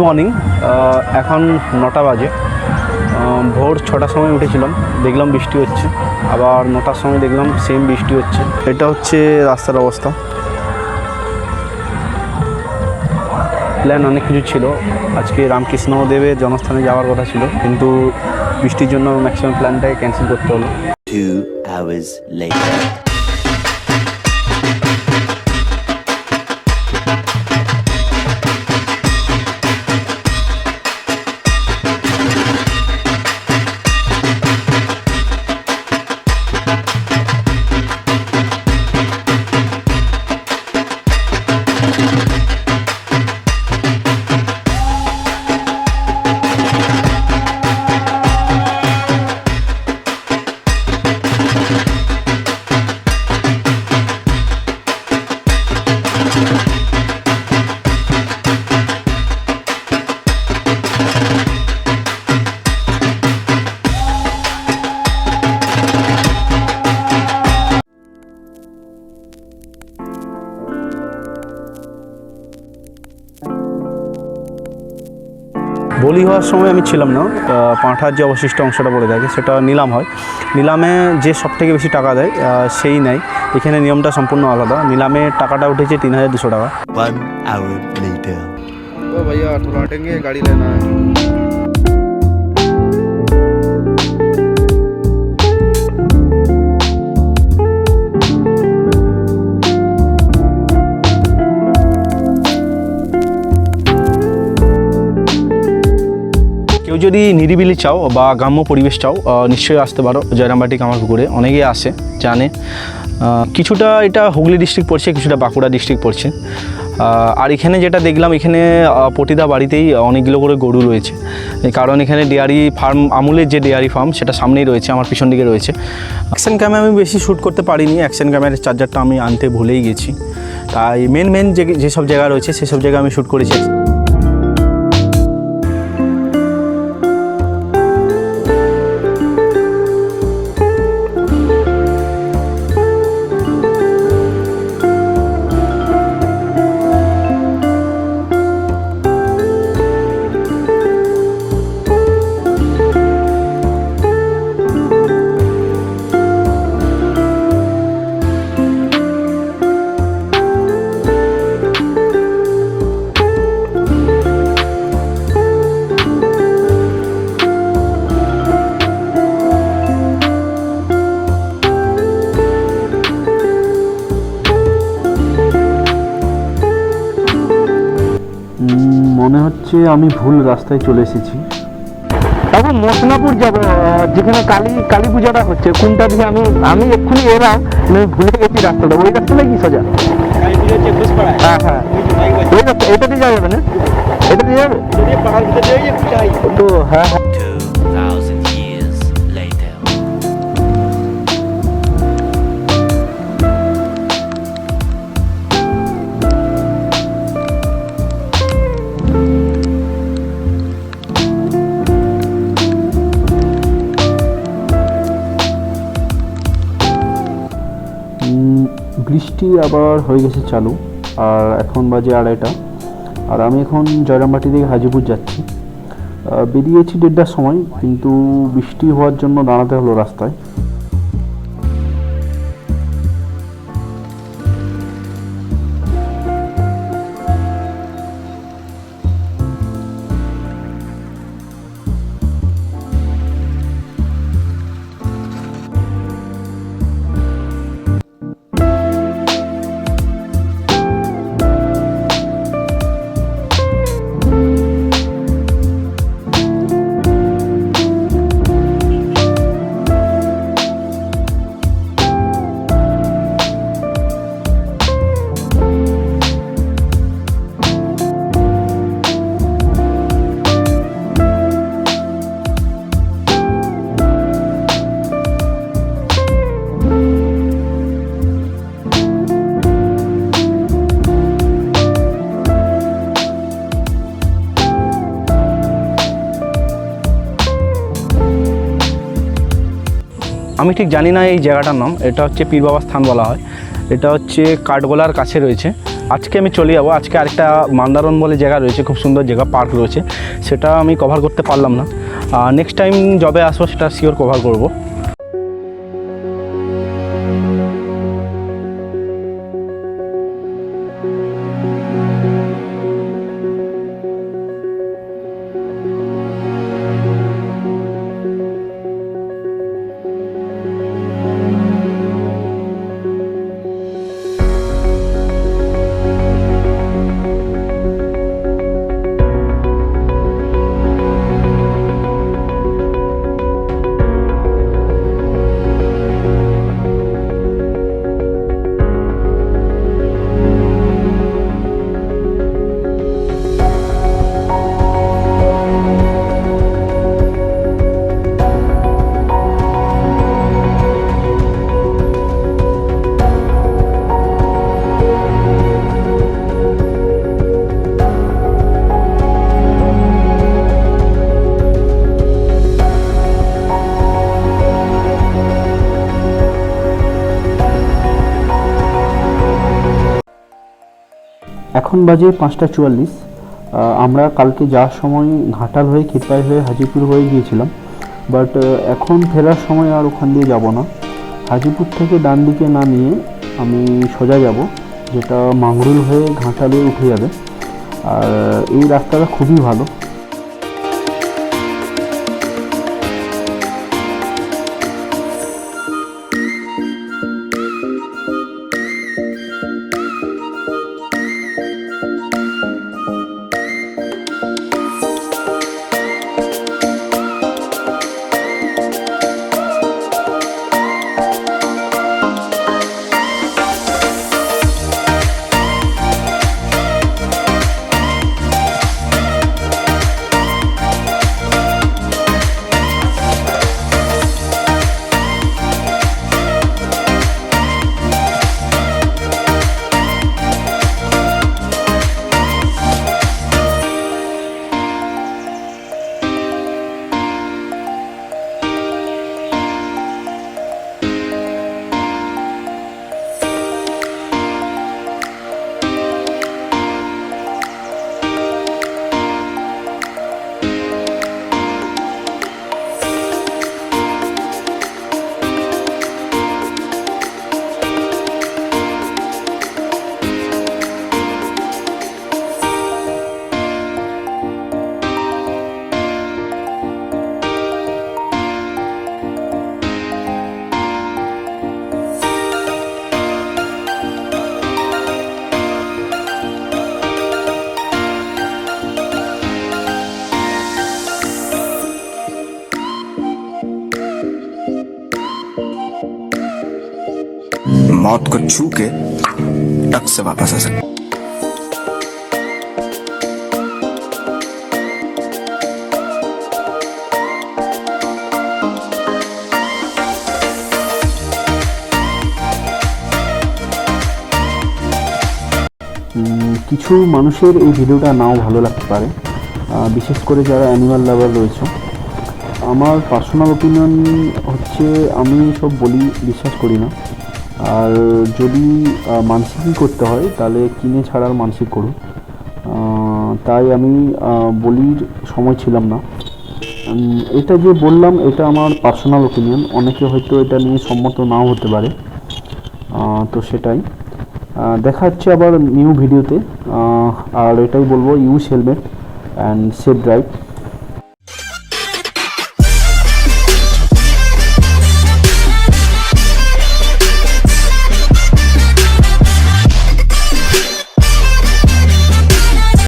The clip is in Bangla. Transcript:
মর্নিং, এখন 9টা বাজে। ভোর 6টার সময় উঠেছিলাম, দেখলাম বৃষ্টি হচ্ছে, আবার 9টার সময় দেখলাম সেম বৃষ্টি হচ্ছে। এটা হচ্ছে রাস্তার অবস্থা। প্ল্যান অনেক কিছু ছিল, আজকে রামকৃষ্ণদেবের জন্মস্থানে যাওয়ার কথা ছিল, কিন্তু বৃষ্টির জন্য ম্যাক্সিমাম প্ল্যানটাকে ক্যান্সেল করতে হলো। 2 hours later. বলি হওয়ার সময় আমি ছিলাম না, পাঁঠার যে অবশিষ্ট অংশটা পড়ে থাকে সেটা নিলাম হয়। নিলামে যে সবথেকে বেশি টাকা দেয় সেই নেয়। এখানে নিয়মটা সম্পূর্ণ আলাদা। নিলামে টাকাটা উঠেছে 3200 টাকা। 1 hour later. ओ भैया थोड़ा हटेंगे, गाड़ी लेना है। কেউ যদি নিরিবিলি চাও বা গ্রাম্য পরিবেশ চাও, নিশ্চয়ই আসতে পারো জয়রামবাটি কামারপুকুরে। অনেকেই আসে, জানে। কিছুটা এটা হুগলি ডিস্ট্রিক্ট পড়ছে, কিছুটা বাঁকুড়া ডিস্ট্রিক্ট পড়ছে। আর এখানে যেটা দেখলাম, এখানে প্রতিটা বাড়িতেই অনেকগুলো করে গরু রয়েছে, কারণ এখানে ডেয়ারি ফার্ম, আমুলের যে ডেয়ারি ফার্ম সেটা সামনেই রয়েছে, আমার পিছন দিকে রয়েছে। অ্যাকশন ক্যামে আমি বেশি শ্যুট করতে পারিনি, অ্যাকশন ক্যামেরার চার্জারটা আমি আনতে ভুলেই গেছি। তাই মেন যেসব জায়গা রয়েছে সেসব জায়গায় আমি শ্যুট করেছি। মনে হচ্ছে আমি ভুল রাস্তায় চলে এসেছি। তখন মসনাপুর যাবো, যেখানে কালী পূজাটা হচ্ছে। কোনটা দিয়ে আমি এক্ষুনি এলাম, ভুলে গেছি রাস্তাটা। ওই রাস্তাটা কি সোজা? হ্যাঁ হ্যাঁ, ওই রাস্তা। এটা দিয়ে যাওয়া যাবে না? এটা দিয়ে যাবে তো? হ্যাঁ হ্যাঁ। 2000 years later. বৃষ্টি আবার হয়ে গেছে চালু, আর এখন বাজে 2:30। আর আমি এখন জয়রামবাটি থেকে হাজিপুর যাচ্ছি। বেরিয়েছি 1:30টার সময়, কিন্তু বৃষ্টি হওয়ার জন্য দাঁড়াতে হলো রাস্তায়। আমি ঠিক জানি না এই জায়গাটার নাম। এটা হচ্ছে পীর বাবার স্থান বলা হয়। এটা হচ্ছে কাঠগোলার কাছে রয়েছে। আজকে আমি চলে যাবো। আজকে আরেকটা মান্দারন বলে জায়গা রয়েছে, খুব সুন্দর জায়গা, পার্ক রয়েছে, সেটা আমি কভার করতে পারলাম না। নেক্সট টাইম যবে আসবো সেটা শিওর কভার করব। এখন বাজে 5:44। আমরা কালকে যাওয়ার সময় ঘাটাল হয়ে ক্ষীরপাই হয়ে হাজিপুর হয়ে গিয়েছিলাম, বাট এখন ফেরার সময় আর ওখান দিয়ে যাব না। হাজিপুর থেকে ডান দিকে না নিয়ে আমি সোজা যাব, যেটা মাংরুল হয়ে ঘাটালে উঠে যাবে। আর এই রাস্তাটা খুবই ভালো। मौत को छू के टक से वापस आ सकते। কিছু মানুষের এই ভিডিওটা নাও ভালো লাগতে পারে, বিশেষ করে যারা অ্যানিমাল লাভার রয়েছে। আমার পার্সোনাল ওপিনিয়ন হচ্ছে আমি সব বলি বিশ্বাস করি না। আর যদি মানসিকই করতে হয় তাহলে কিনে ছাড়ার মানসিক করুন। তাই আমি বলির সময় ছিলাম না। এটা যে বললাম এটা আমার পার্সোনাল ওপিনিয়ন, অনেকে হয়তো এটা নিয়ে সম্মত নাও হতে পারে। তো সেটাই, দেখা হচ্ছে আবার নিউ ভিডিওতে। আর এটাই বলবো, use helmet and safe drive.